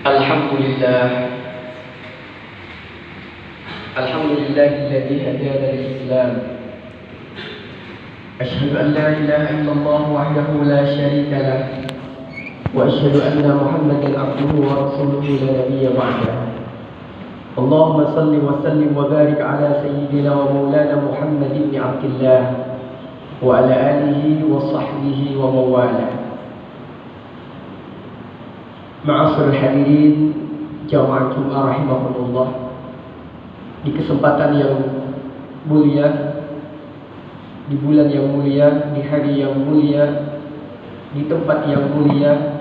Alhamdulillah Alhamdulillahilladzi hadana lil-Islam. Asyhadu an la ilaha illallah wahdahu la syarika lah wa asyhadu anna Muhammadan abduhu wa rasuluhu la nabiyya ba'dahu. Allahumma salli wa sallim wa barik ala sayyidina wa maulana Muhammad ibn Abdillah wa ala alihi wa sahbihi wa mawala. Ma'asyiral hadirin jamaah Jumat rahimakumullah. Di kesempatan yang mulia, di bulan yang mulia, di hari yang mulia, di tempat yang mulia,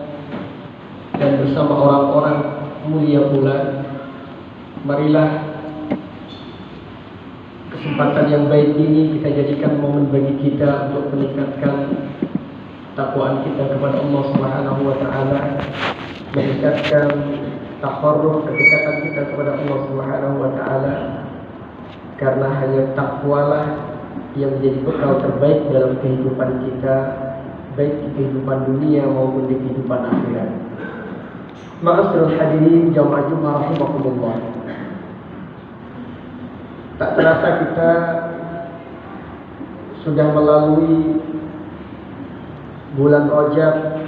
dan bersama orang-orang mulia pula, marilah kesempatan yang baik ini kita jadikan momen bagi kita untuk meningkatkan takwaan kita kepada Allah Subhanahu wa taala, meningkatkan takarruf kedekatan kita kepada Allah Subhanahu wa taala, karena hanya takwalah yang menjadi bekal terbaik dalam kehidupan kita, baik di kehidupan dunia maupun di kehidupan akhirat. Ma'asyiral hadirin jamaah Jumat rahimakumullah. Tak terasa kita sudah melalui bulan Rajab,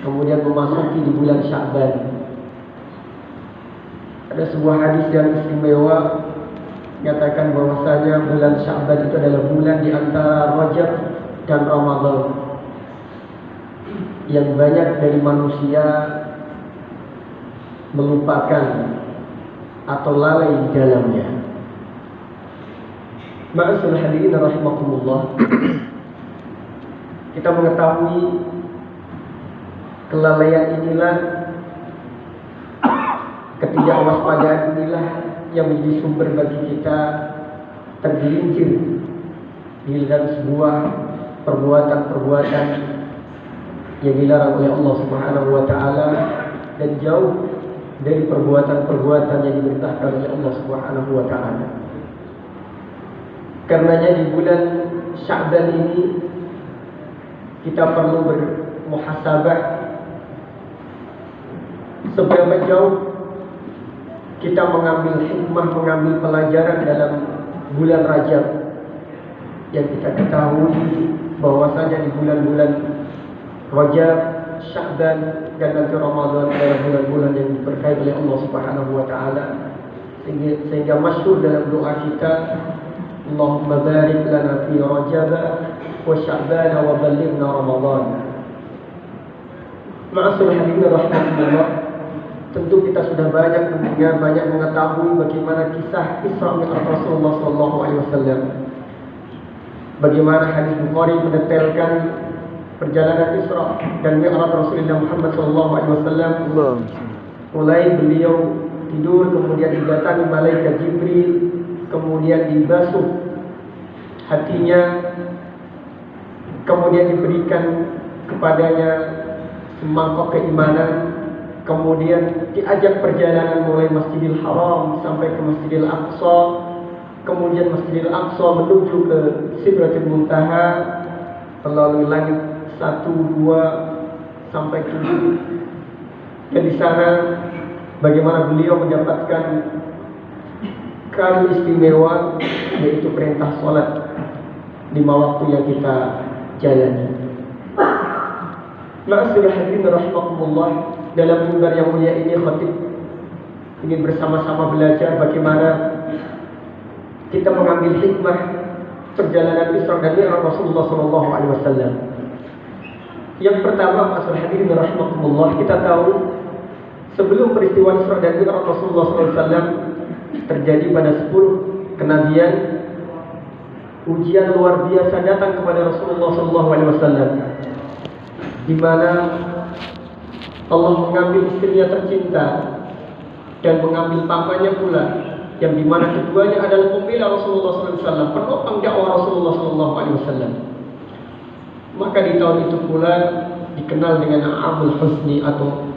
kemudian memasuki di bulan Sya'ban. Ada sebuah hadis yang istimewa menyatakan bahwasanya bulan Sya'ban itu adalah bulan di antara Rajab dan Ramadan yang banyak dari manusia melupakan atau lalai di dalamnya. Ma'asyiral hadirin rahimakumullah. Kita mengetahui kelalaian inilah, ketidakwaspadaan inilah yang menjadi sumber bagi kita tergelincir di dalam sebuah perbuatan-perbuatan yang dilarang oleh Allah Subhanahu wa taala dan jauh dari perbuatan-perbuatan yang diperintahkan oleh Allah Subhanahu wa taala. Karenanya di bulan Sya'ban ini kita perlu bermuhasabah seberapa jauh kita mengambil hikmah, mengambil pelajaran dalam bulan Rajab, yang kita ketahui bahwasanya di bulan-bulan Rajab, Sya'ban dan nanti Ramadan adalah bulan-bulan yang diberkahi oleh Allah Subhanahu wa taala, sehingga masyhur dalam doa kita, Allahumma barik lana fi Rajab wa Sya'ban wa ballighna Ramadan. Ma'asyiral hadirin rahimakumullah. Tentu kita sudah banyak mendengar, banyak mengetahui bagaimana kisah Isra Mi'raj Rasulullah SAW. Bagaimana hadis Bukhari mendetailkan perjalanan Isra dan Mi'raj Rasulullah Muhammad SAW. Mulai beliau tidur, kemudian didatangi malaikat Jibril, kemudian dibasuh hatinya, kemudian diberikan kepadanya semangkok keimanan. Kemudian diajak perjalanan mulai Masjidil Haram sampai ke Masjidil Aqsa, kemudian Masjidil Aqsa menuju ke Sidratul Muntaha, melalui langit 1, 2 sampai 7. Dan di sana bagaimana beliau mendapatkan karunia istimewa, yaitu perintah sholat 5 waktu yang kita jalani. Ma'asyiral hadirin rahimakumullah. Dalam mimbar yang mulia ini khatib ingin bersama-sama belajar bagaimana kita mengambil hikmah perjalanan Isra dan Mi'raj Rasulullah SAW. Yang pertama, ma'asyiral hadirin rahimakumullah, kita tahu sebelum peristiwa Isra dan Mi'raj Rasulullah SAW terjadi pada 10 kenabian, ujian luar biasa datang kepada Rasulullah SAW, di mana Allah mengambil istrinya tercinta dan mengambil pamannya pula, yang dimana keduanya adalah pembela Rasulullah SAW, penopang dakwah Rasulullah SAW. Maka di tahun itu pula dikenal dengan Amul Husni atau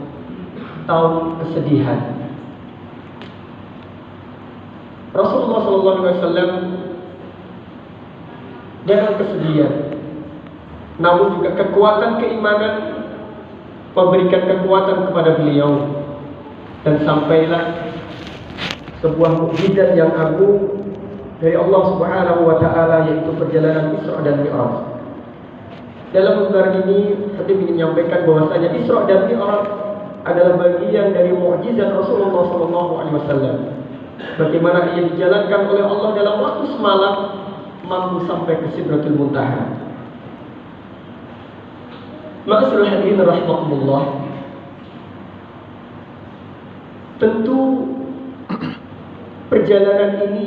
tahun kesedihan. Rasulullah SAW dengan kesedihan, namun juga kekuatan keimanan memberikan kekuatan kepada beliau dan sampailah sebuah mukjizat yang agung dari Allah Subhanahu wa taala, yaitu perjalanan Isra dan Mi'raj. Dalam unggahan ini saya ingin menyampaikan bahwasanya Isra dan Mi'raj adalah bagian dari mukjizat Rasulullah SAW. Bagaimana ia dijalankan oleh Allah dalam waktu semalam mampu sampai ke Sidratul Muntaha. Ma'asyiral hadirin rahimakumullah. Tentu perjalanan ini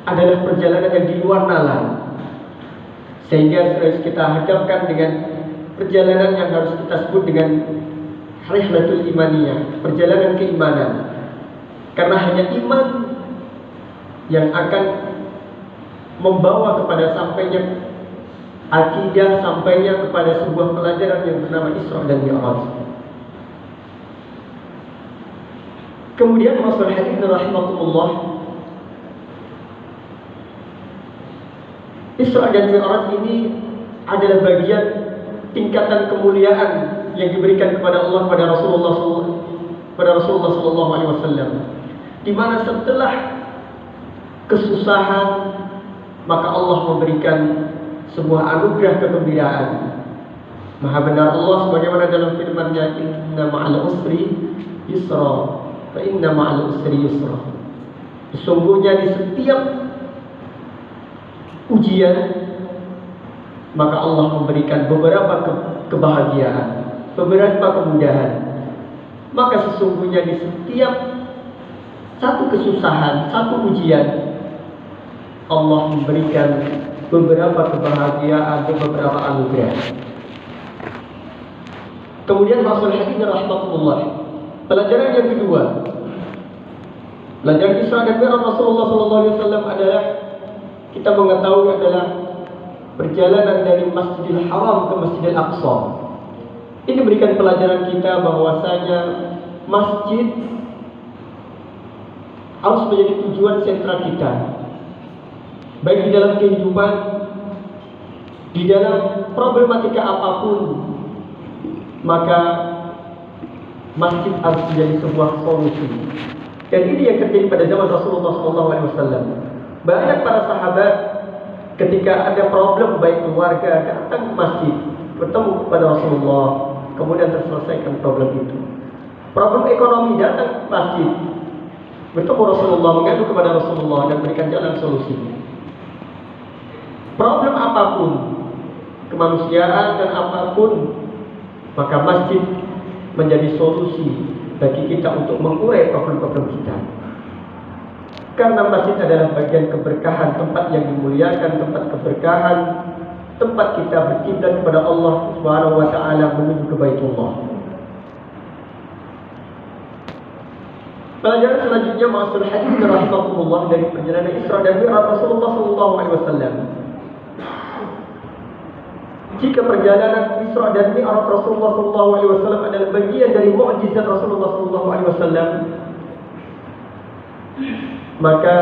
adalah perjalanan yang di luar nalar, sehingga harus kita hadapkan dengan perjalanan yang harus kita sebut dengan rihlatul imaniyah, perjalanan keimanan. Karena hanya iman yang akan membawa kepada sampainya akidah, sampainya kepada sebuah pelajaran yang bernama Isra dan Mi'raj. Kemudian masalah hadirin rahimakumullah, Isra dan Mi'raj ini adalah bagian tingkatan kemuliaan yang diberikan kepada Allah kepada Rasulullah sallallahu alaihi wasallam, di mana setelah kesusahan maka Allah memberikan sebuah anugerah kegembiraan. Maha benar Allah sebagaimana dalam firman-Nya, inna ma'al usri yusra fa inna ma'al usri yusra. Sesungguhnya di setiap ujian maka Allah memberikan beberapa kebahagiaan, beberapa kemudahan. Maka sesungguhnya di setiap satu kesusahan, satu ujian, Allah memberikan beberapa kebahagiaan dan beberapa anugerah. Kemudian masalah hadirin rahmatullah, pelajaran yang kedua, pelajaran Isra dan Mi'raj Rasulullah SAW adalah kita mengetahui adalah perjalanan dari Masjidil Haram ke Masjidil Aqsa. Ini berikan pelajaran kita bahwasanya masjid harus menjadi tujuan sentral kita, baik di dalam kehidupan, di dalam problematika apapun, maka masjid harus menjadi sebuah solusi. Dan ini yang terjadi pada zaman Rasulullah SAW. Banyak para sahabat ketika ada problem baik keluarga datang ke masjid, bertemu kepada Rasulullah, kemudian terselesaikan problem itu. Problem ekonomi datang ke masjid, bertemu Rasulullah, mengadu kepada Rasulullah dan berikan jalan solusi. Problem apapun, kemanusiaan dan apapun, maka masjid menjadi solusi bagi kita untuk mengurai problem-problem kita. Karena masjid adalah bagian keberkahan, tempat yang dimuliakan, tempat keberkahan, tempat kita berkiblat kepada Allah Subhanahu wa taala menuju ke Baitullah. Pelajaran selanjutnya ma'asyiral hadirin rahimakumullah dari perjalanan Isra dan Mi'raj Rasulullah sallallahu alaihi wasallam. Jika perjalanan Isra dan Mi'raj Rasulullah sallallahu alaihi wasallam adalah bagian dari mukjizat Rasulullah sallallahu alaihi wasallam, maka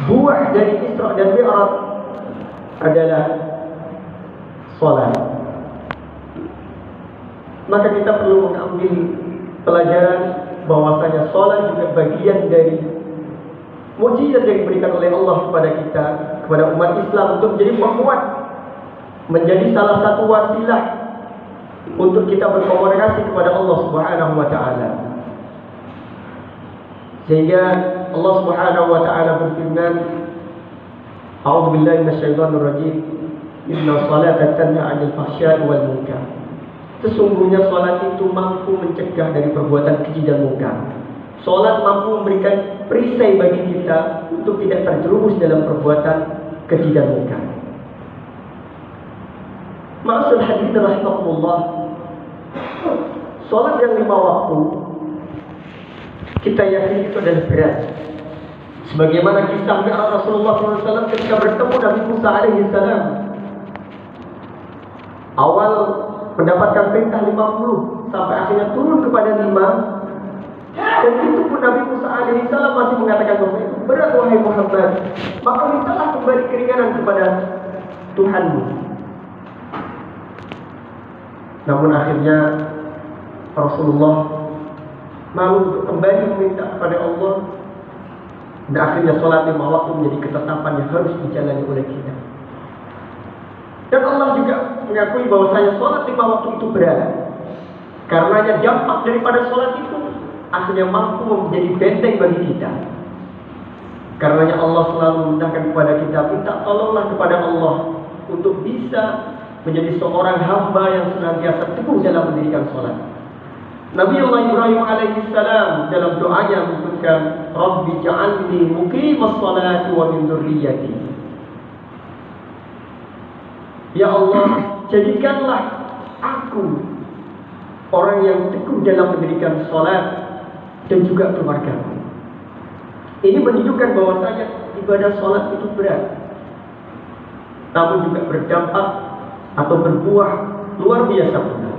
buah dari Isra dan Mi'raj adalah salat. Maka kita perlu mengambil pelajaran bahwasanya salat juga bagian dari mukjizat yang diberikan oleh Allah kepada kita, kepada umat Islam, untuk menjadi penguat, menjadi salah satu wasilah untuk kita berkomunikasi kepada Allah Subhanahu wa taala. Sehingga Allah Subhanahu wa taala berfirman, A'udzu billahi minasyaitonir rajim, inna salata tanha 'anil fahsya'i wal munkar. Sesungguhnya salat itu mampu mencegah dari perbuatan keji dan munkar. Salat mampu memberikan perisai bagi kita untuk tidak terjerumus dalam perbuatan keji dan munkar. Ma'asyiral hadirin rahimakumullah, salat yang 5 waktu kita yakini itu adalah berat. Sebagaimana kisah Mi'raj Rasulullah SAW ketika bertemu Nabi Musa alaihi salam. Awal mendapatkan perintah 50 sampai akhirnya turun kepada 5. Dan itu pun Nabi Musa alaihi salam masih mengatakan bahwa itu berat wahai Muhammad. Maka mintalah kembali keringanan kepada Tuhanmu. Namun akhirnya Rasulullah malu untuk kembali meminta kepada Allah. Dan akhirnya sholat 5 waktu menjadi ketetapan yang harus dijalani oleh kita. Dan Allah juga mengakui bahwasanya sholat 5 waktu itu berat. Karenanya dampak daripada sholat itu akhirnya mampu menjadi benteng bagi kita. Karenanya Allah selalu memintakan kepada kita, minta tolonglah kepada Allah untuk bisa menjadi seorang hamba yang senantiasa teguh dalam mendirikan sholat. Nabi Allah Ibrahim alaihissalam dalam doanya menyebutkan, Rabbi ja'alni muqimas sholati wa min dzurriyyati. Ya Allah, jadikanlah aku orang yang teguh dalam mendirikan sholat dan juga keluargaku. Ini menunjukkan bahwasanya ibadah sholat itu berat, namun juga berdampak atau berbuah luar biasa benar.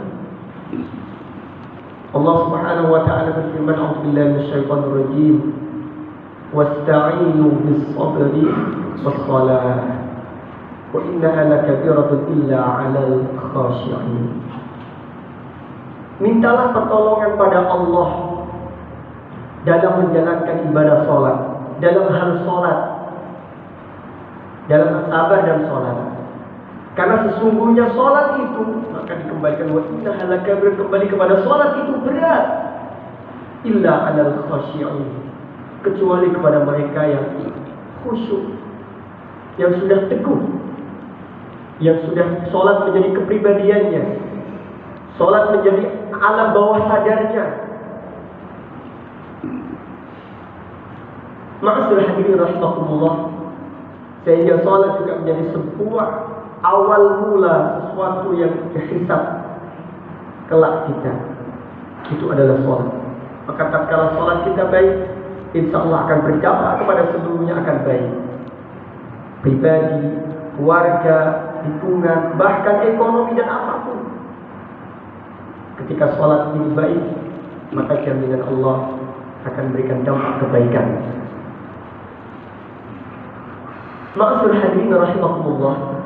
Allah Subhanahu wa taala berfirman, "A'udzubillahi minasyaitonir rajim. Wasta'inu bis-sabri was-shalah. Wa innaha lakabiratun illa 'alal khashi'in." Mintalah pertolongan pada Allah dalam menjalankan ibadah sholat, dalam hal sholat, dalam sabar dan sholat. Karena sesungguhnya sholat itu, maka dikembalikan, wa innaha lakabir, kembali kepada sholat itu berat, illa 'alal khashi'in, kecuali kepada mereka yang khusyuk, yang sudah teguh, yang sudah sholat menjadi kepribadiannya, sholat menjadi alam bawah sadarnya. Ma'asyiral hadirin rahimakumullah, sehingga sholat juga menjadi sebuah awal mula sesuatu yang dihisab kelak kita. Itu adalah sholat. Maka tatkala sholat kita baik, insya Allah akan berdampak kepada sebelumnya akan baik. Pribadi, keluarga, lingkungan, bahkan ekonomi dan apapun. Ketika sholat ini baik, maka jaminan Allah akan berikan dampak kebaikan. Ma'asyiral hadirin rahimakumullah,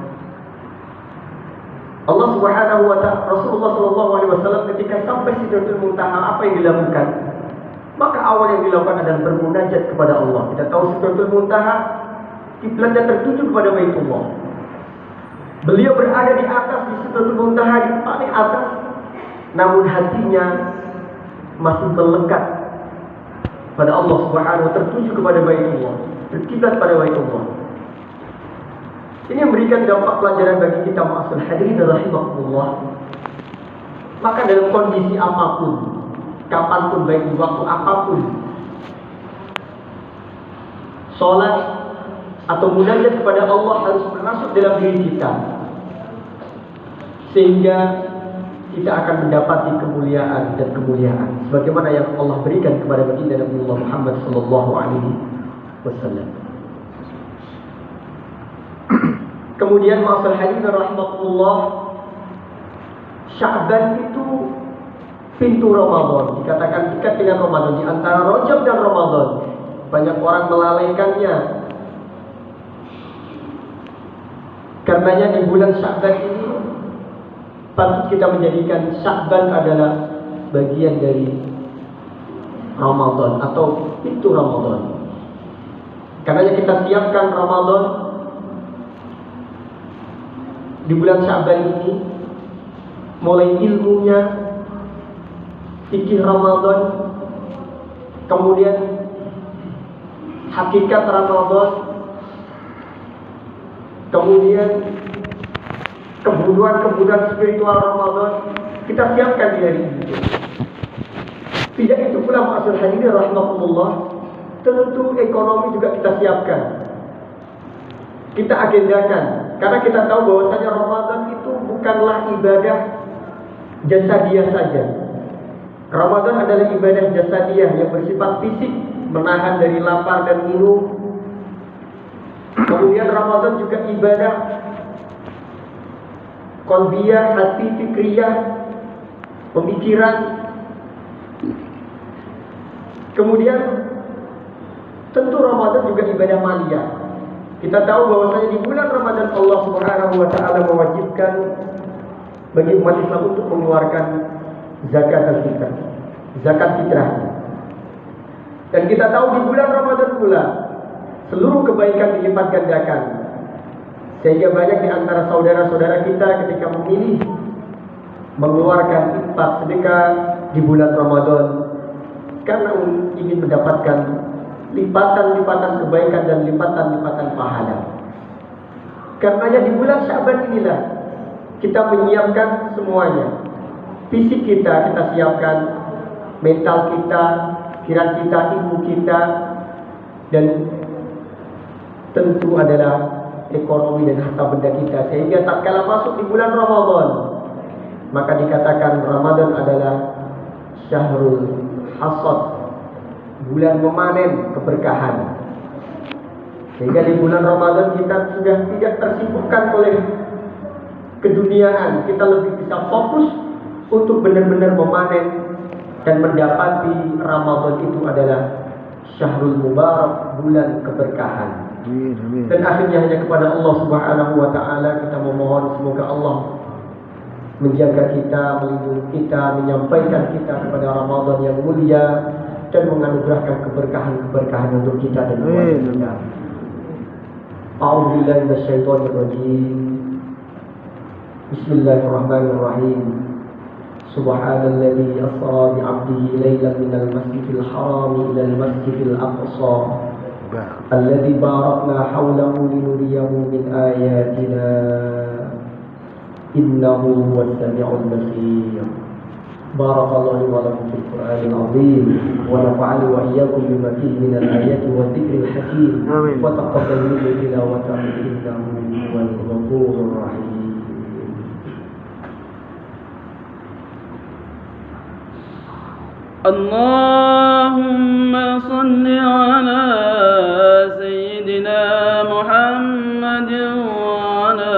Allah Subhanahu wa ta'ala, Rasulullah sallallahu alaihi wasallam ketika sampai Sidratul Muntaha, apa yang dilakukan? Maka awal yang dilakukan adalah bermunajat kepada Allah. Kita tahu Sidratul Muntaha kiblatnya tertuju kepada Baitullah. Beliau berada di atas di Sidratul Muntaha, di paling atas, namun hatinya masih melekat pada Allah Subhanahu wa ta'ala, tertuju kepada Baitullah, berkiblat pada Baitullah. Ini memberikan dampak pelajaran bagi kita, ma'asyiral hadirin rahimakumullah. Maka dalam kondisi apapun, kapanpun, baik di waktu apapun, sholat atau munajat kepada Allah harus masuk dalam diri kita, sehingga kita akan mendapati kemuliaan dan kemuliaan sebagaimana yang Allah berikan kepada baginda Nabi Muhammad sallallahu alaihi wasallam. Kemudian ma'asyiral hadirin rahimakumullah, Sya'ban itu pintu Ramadan, dikatakan dekat dengan Ramadan, di antara Rajab dan Ramadan. Banyak orang melalaikannya. Karenanya di bulan Sya'ban ini patut kita menjadikan Sya'ban adalah bagian dari Ramadan atau pintu Ramadan. Karenanya kita siapkan Ramadan di bulan Sya'ban ini, mulai ilmunya, fikih Ramadan, kemudian hakikat Ramadan, kemudian kebutuhan spiritual Ramadan, kita siapkan di hari ini. Tidak itu pula ma'asyiral hadirin rahimakumullah, tentu ekonomi juga kita siapkan, kita agendakan. Karena kita tahu bahwasanya Ramadan itu bukanlah ibadah jasadiah saja. Ramadan adalah ibadah jasadiah yang bersifat fisik, menahan dari lapar dan minum. Kemudian Ramadan juga ibadah qalbiyah, hati, fikriyah, pemikiran. Kemudian tentu Ramadan juga ibadah maliyah. Kita tahu bahwasanya di bulan Ramadan Allah Subhanahu wa ta'ala mewajibkan bagi umat Islam untuk mengeluarkan zakat al-fitrah, zakat fitrah. Dan kita tahu di bulan Ramadan pula seluruh kebaikan dilipat gandakan. Sehingga banyak di antara saudara-saudara kita ketika memilih mengeluarkan infak sedekah di bulan Ramadan karena ingin mendapatkan lipatan-lipatan kebaikan dan lipatan-lipatan pahala. Karenanya di bulan Sya'ban inilah kita menyiapkan semuanya. Fisik kita siapkan, mental kita, pikiran kita, ilmu kita, dan tentu adalah ekonomi dan harta benda kita. Sehingga tak kala masuk di bulan Ramadan, maka dikatakan Ramadan adalah syahrul hasad, bulan memanen keberkahan. Sehingga di bulan Ramadan kita sudah tidak tersibukkan oleh keduniaan. Kita lebih bisa fokus untuk benar-benar memanen dan mendapati Ramadan itu adalah syahrul mubarak, bulan keberkahan. Dan akhirnya hanya kepada Allah Subhanahu wa taala kita memohon semoga Allah menjaga kita, melindungi kita, menyampaikan kita kepada Ramadan yang mulia dan menganugerahkan keberkahan-keberkahan untuk kita dan keluarga kita. A'udzu billahi minasyaitonir rajim. Bismillahirrahmanirrahim. Subhanalladzi asra bi 'abdihi lailan minal masjidil haram ila al-masjidil aqsa alladzi barakna hawlahu linuriyahu min ayatina innahu huwas sami'ul basir. Barakallahu li wa lakum fil Qur'anil 'azim wa nafa'ani wa iyyakum bima fihi minal ayati wa dzikril hakim. Wa taqabbal minni tilawatahu innahu huwal ghafurur rahim. Allahumma salli ala sayyidina Muhammadin wa ala